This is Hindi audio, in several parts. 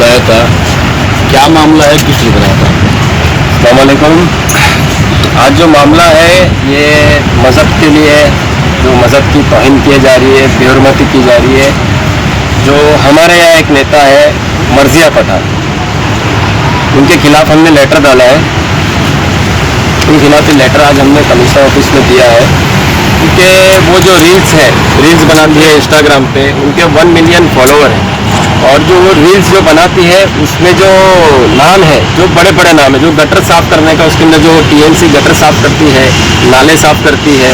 बनाया था, क्या मामला है, किस लिए बनाया था? अस्सलाम वालेकुम। आज जो मामला है ये मज़हब के लिए, जो मज़हब की तौहीन की जा रही है, बेहुरमती की जा रही है। जो हमारे यहाँ एक नेता है मर्जिया पठान, उनके खिलाफ हमने लेटर डाला है। उनके खिलाफ लेटर आज हमने कमिश्नर ऑफिस में दिया है, क्योंकि वो जो रील्स बनाती है इंस्टाग्राम पे, उनके 1 मिलियन फॉलोवर हैं। और जो वो रील्स जो बनाती है उसमें जो नाम है, जो बड़े बड़े नाम है, जो गटर साफ़ करने का, उसके अंदर जो टीएमसी गटर साफ़ करती है, नाले साफ़ करती है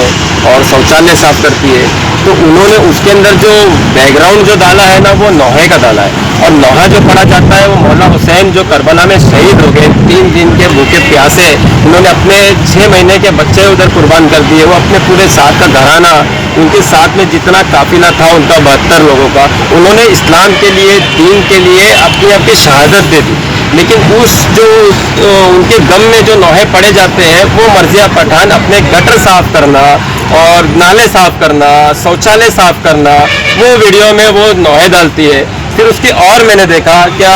और शौचालय साफ़ करती है, तो उन्होंने उसके अंदर जो बैकग्राउंड जो डाला है ना, वो नौहे का डाला है। और नौहा जो पढ़ा जाता है वो मौला हुसैन जो करबला में शहीद हो गए, 3 दिन के भूखे प्यासे, उन्होंने अपने 6 महीने के बच्चे उधर कुर्बान कर दिए। वो अपने पूरे साथ का घराना, उनके साथ में जितना काफिला था उनका 72 लोगों का, उन्होंने इस्लाम के लिए, दीन के लिए अपनी शहादत दे दी। लेकिन उस जो उनके गम में जो नौहे पड़े जाते हैं, वो मर्जिया पठान अपने गटर साफ करना और नाले साफ करना, शौचालय साफ करना, वो वीडियो में वो नौहे डालती है। फिर उसकी और मैंने देखा क्या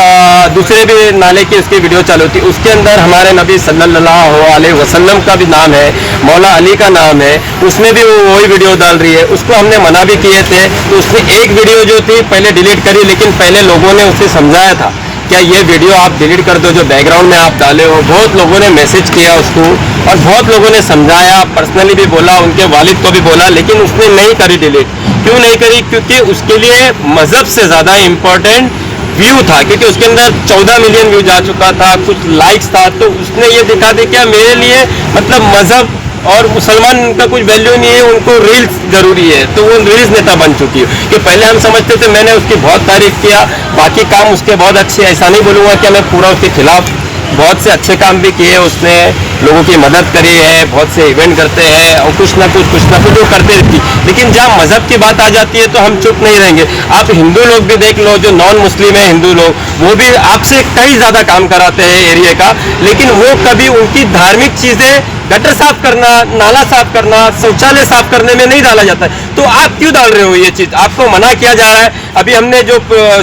दूसरे भी नाले की उसकी वीडियो चालू थी, उसके अंदर हमारे नबी सल्लल्लाहु अलैहि वसल्लम का भी नाम है, मौला अली का नाम है, उसमें भी वो वही वीडियो डाल रही है। उसको हमने मना भी किए थे, तो उसने एक वीडियो जो थी पहले डिलीट करी, लेकिन पहले लोगों ने उसे समझाया था क्या ये वीडियो आप डिलीट कर दो, जो बैकग्राउंड में आप डाले हो। बहुत लोगों ने मैसेज किया उसको और बहुत लोगों ने समझाया, पर्सनली भी बोला, उनके वालिद को भी बोला, लेकिन उसने नहीं करी डिलीट। क्यों नहीं करी? क्योंकि उसके लिए मज़हब से ज़्यादा इम्पोर्टेंट व्यू था, क्योंकि उसके अंदर 14 मिलियन व्यू जा चुका था, कुछ लाइक्स था। तो उसने ये दिखा दे क्या मेरे लिए मतलब मज़हब और मुसलमान का कुछ वैल्यू नहीं है, उनको रील्स जरूरी है। तो वो रील्स नेता बन चुकी है। कि पहले हम समझते थे, मैंने उसकी बहुत तारीफ किया, बाकी काम उसके बहुत अच्छे, ऐसा नहीं बोलूँगा कि मैं पूरा उसके खिलाफ, बहुत से अच्छे काम भी किए उसने, लोगों की मदद करी है, बहुत से इवेंट करते हैं और कुछ ना कुछ वो करते रहती। लेकिन जहाँ मज़हब की बात आ जाती है तो हम चुप नहीं रहेंगे। आप हिंदू लोग भी देख लो, जो नॉन मुस्लिम है हिंदू लोग, वो भी आपसे कई ज़्यादा काम कराते हैं एरिया का, लेकिन वो कभी उनकी धार्मिक चीज़ें, गटर साफ करना, नाला साफ करना, शौचालय साफ करने में नहीं डाला जाता है। तो आप क्यों डाल रहे हो ये चीज़? आपको मना किया जा रहा है। अभी हमने जो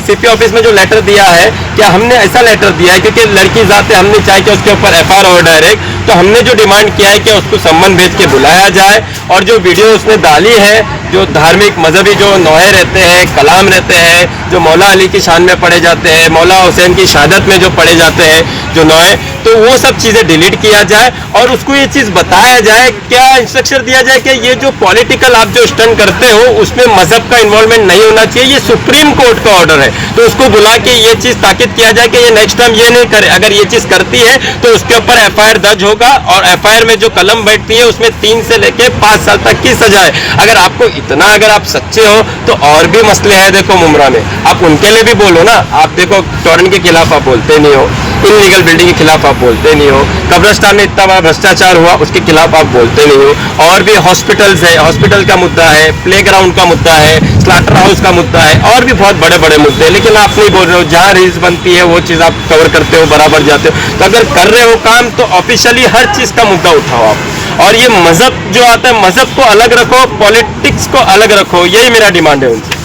सीपी ऑफिस में जो लेटर दिया है, क्या हमने ऐसा लेटर दिया है क्योंकि लड़की जाते हमने चाहे कि उसके ऊपर FIR हो डायरेक्ट, तो हमने जो डिमांड किया है कि उसको सम्मन भेज के बुलाया जाए और जो वीडियो उसने डाली है, जो धार्मिक मजहबी जो नौहे रहते हैं, कलाम रहते हैं, जो मौला अली की शान में पढ़े जाते हैं, मौला हुसैन की शहादत में जो पढ़े जाते हैं जो नौहे, तो वो सब चीज़ें डिलीट किया जाए और उसको ये चीज़ बताया जाए, क्या इंस्ट्रक्शन दिया जाए कि ये जो पॉलिटिकल आप जो स्टंट करते हो उसमें मजहब का इन्वॉल्वमेंट नहीं होना चाहिए, ये सुप्रीम कोर्ट का ऑर्डर है। तो उसको बुला के ये चीज़ ताकीद किया जाए कि ये नेक्स्ट टाइम ये नहीं करे। अगर ये चीज़ करती है तो उसके ऊपर FIR दर्ज होगा और FIR में जो कलम बैठती है उसमें 3 से लेके 5 साल तक की सजा है। अगर आपको इतना, अगर आप सच्चे हो तो और भी मसले हैं। देखो मुमरा में आप उनके लिए भी बोलो ना। आप देखो टोरेंट के खिलाफ आप बोलते नहीं हो, इनलीगल बिल्डिंग के खिलाफ आप बोलते नहीं हो, कब्रिस्तान में इतना बड़ा भ्रष्टाचार हुआ उसके खिलाफ आप बोलते नहीं हो, और भी हॉस्पिटल्स है, हॉस्पिटल का मुद्दा है, प्लेग्राउंड का मुद्दा है, स्लाटर हाउस का मुद्दा है, और भी बहुत बड़े बड़े मुद्दे हैं, लेकिन आप नहीं बोल रहे हो। जहाँ रील्स बनती है वो चीज़ आप कवर करते हो, बराबर जाते हो। तो अगर कर रहे हो काम तो ऑफिशियली हर चीज़ का मुद्दा उठाओ आप। और ये मजहब जो आता है, मजहब को अलग रखो, पॉलिटिक्स को अलग रखो, यही मेरा डिमांड है उनसे।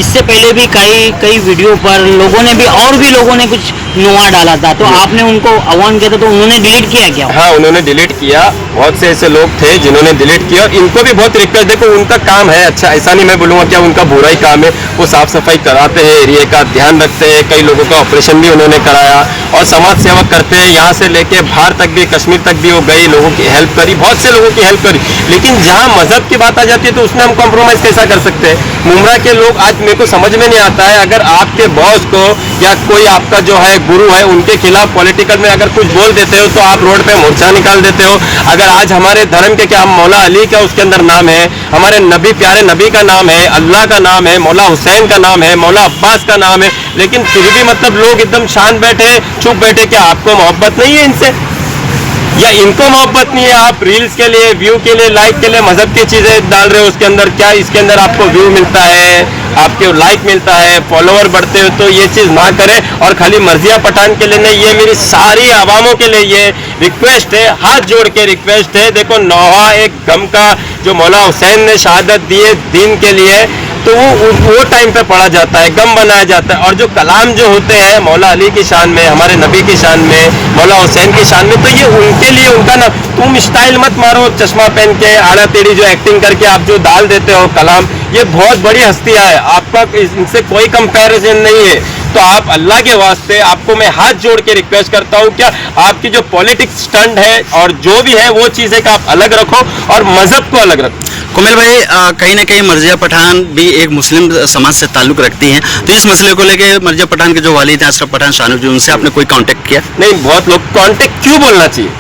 इससे पहले भी कई वीडियो पर लोगों ने भी, और भी लोगों ने कुछ नुआ डाला था, तो आपने उनको आह्वान किया था तो उन्होंने डिलीट किया क्या? हाँ, उन्होंने डिलीट किया। बहुत से ऐसे लोग थे जिन्होंने डिलीट किया और इनको भी बहुत रिक्वेस्ट, देखो उनका काम है अच्छा, ऐसा नहीं मैं बोलूँगा क्या उनका बुरा ही काम है। वो साफ सफाई कराते हैं, एरिया का ध्यान रखते हैं, कई लोगों का ऑपरेशन भी उन्होंने कराया और समाज सेवा करते हैं। यहाँ से लेके बाहर तक भी, कश्मीर तक भी वो गई, लोगों की हेल्प करी, बहुत से लोगों की हेल्प करी। लेकिन जहाँ मजहब की बात आ जाती है तो उसमें हम कॉम्प्रोमाइज़ कैसा कर सकते हैं? मुमरा के लोग आज मेरे को समझ में नहीं आता है, अगर आपके बॉस को या कोई आपका जो है गुरु है उनके खिलाफ पॉलिटिकल में अगर कुछ बोल देते हो तो आप रोड पे मोर्चा निकाल देते हो। अगर आज हमारे धर्म के क्या, मौला अली का उसके अंदर नाम है, हमारे नबी, प्यारे नबी का नाम है, अल्लाह का नाम है, मौला हुसैन का नाम है, मौला अब्बास का नाम है, लेकिन फिर भी मतलब लोग एकदम शांत बैठे, चुप बैठे। क्या आपको मोहब्बत नहीं है इनसे, या इनको मोहब्बत नहीं है? आप रील्स के लिए, व्यू के लिए, लाइक के लिए मजहब की चीज़ें डाल रहे हो उसके अंदर। क्या इसके अंदर आपको व्यू मिलता है, आपके लाइक मिलता है, फॉलोअर बढ़ते हो? तो ये चीज़ ना करें। और खाली मर्जिया पठान के लिए नहीं, ये मेरी सारी आवामों के लिए ये रिक्वेस्ट है, हाथ जोड़ के रिक्वेस्ट है। देखो नौहा एक गम का, जो मौला हुसैन ने शहादत दी है दीन के लिए, तो वो टाइम पे पढ़ा जाता है, गम बनाया जाता है। और जो कलाम जो होते हैं मौला अली की शान में, हमारे नबी की शान में, मौला हुसैन की शान में, तो ये उनके लिए उनका ना, तुम स्टाइल मत मारो चश्मा पहन के आड़ा टेढ़ी जो एक्टिंग करके आप जो डाल देते हो कलाम, ये बहुत बड़ी हस्तियां है, आपका इनसे कोई कंपैरिजन नहीं है। तो आप अल्लाह के वास्ते, आपको मैं हाथ जोड़ के रिक्वेस्ट करता हूँ, क्या आपकी जो पॉलिटिक्स स्टंट है और जो भी है वो चीज़ है कि आप अलग रखो और मजहब को अलग रखो। कुमेल भाई, कहीं ना कहीं मर्जिया पठान भी एक मुस्लिम समाज से ताल्लुक रखती हैं, तो इस मसले को लेके मर्जिया पठान के जो वालिद हैं अशरफ पठान शानू जी, उनसे आपने कोई कांटेक्ट किया? नहीं, बहुत लोग कांटेक्ट क्यों बोलना चाहिए,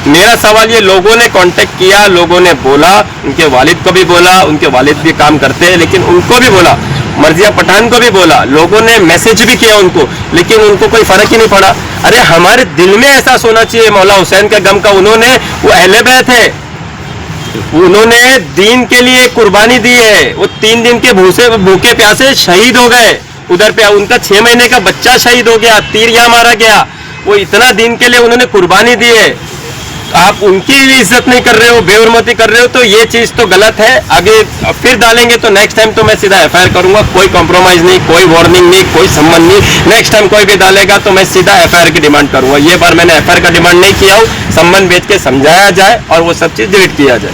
मेरा सवाल ये, लोगों ने कांटेक्ट किया, लोगों ने बोला, उनके वालिद को भी बोला, उनके वालिद भी काम करते हैं लेकिन उनको भी बोला, मर्जिया पठान को भी बोला, लोगों ने मैसेज भी किया उनको, लेकिन उनको कोई फर्क ही नहीं पड़ा। अरे हमारे दिल में एहसास होना चाहिए मौला हुसैन के गम का। उन्होंने, वो अहले बैत है, उन्होंने दीन के लिए कुर्बानी दी है, वो 3 दिन के भूखे प्यासे शहीद हो गए उधर पे, उनका 6 महीने का बच्चा शहीद हो गया, तीर यहाँ मारा गया, वो इतना दीन के लिए उन्होंने कुर्बानी दी है, आप उनकी भी इज्जत नहीं कर रहे हो, बेहुरमती कर रहे हो, तो ये चीज तो गलत है। आगे फिर डालेंगे तो नेक्स्ट टाइम तो मैं सीधा एफआईआर करूंगा, कोई कॉम्प्रोमाइज नहीं, कोई वार्निंग नहीं, कोई संबंध नहीं। नेक्स्ट टाइम कोई भी डालेगा तो मैं सीधा एफआईआर की डिमांड करूंगा। ये बार मैंने एफआईआर का डिमांड नहीं किया हूँ, संबंध भेज के समझाया जाए और वो सब चीज डिलीट किया जाए।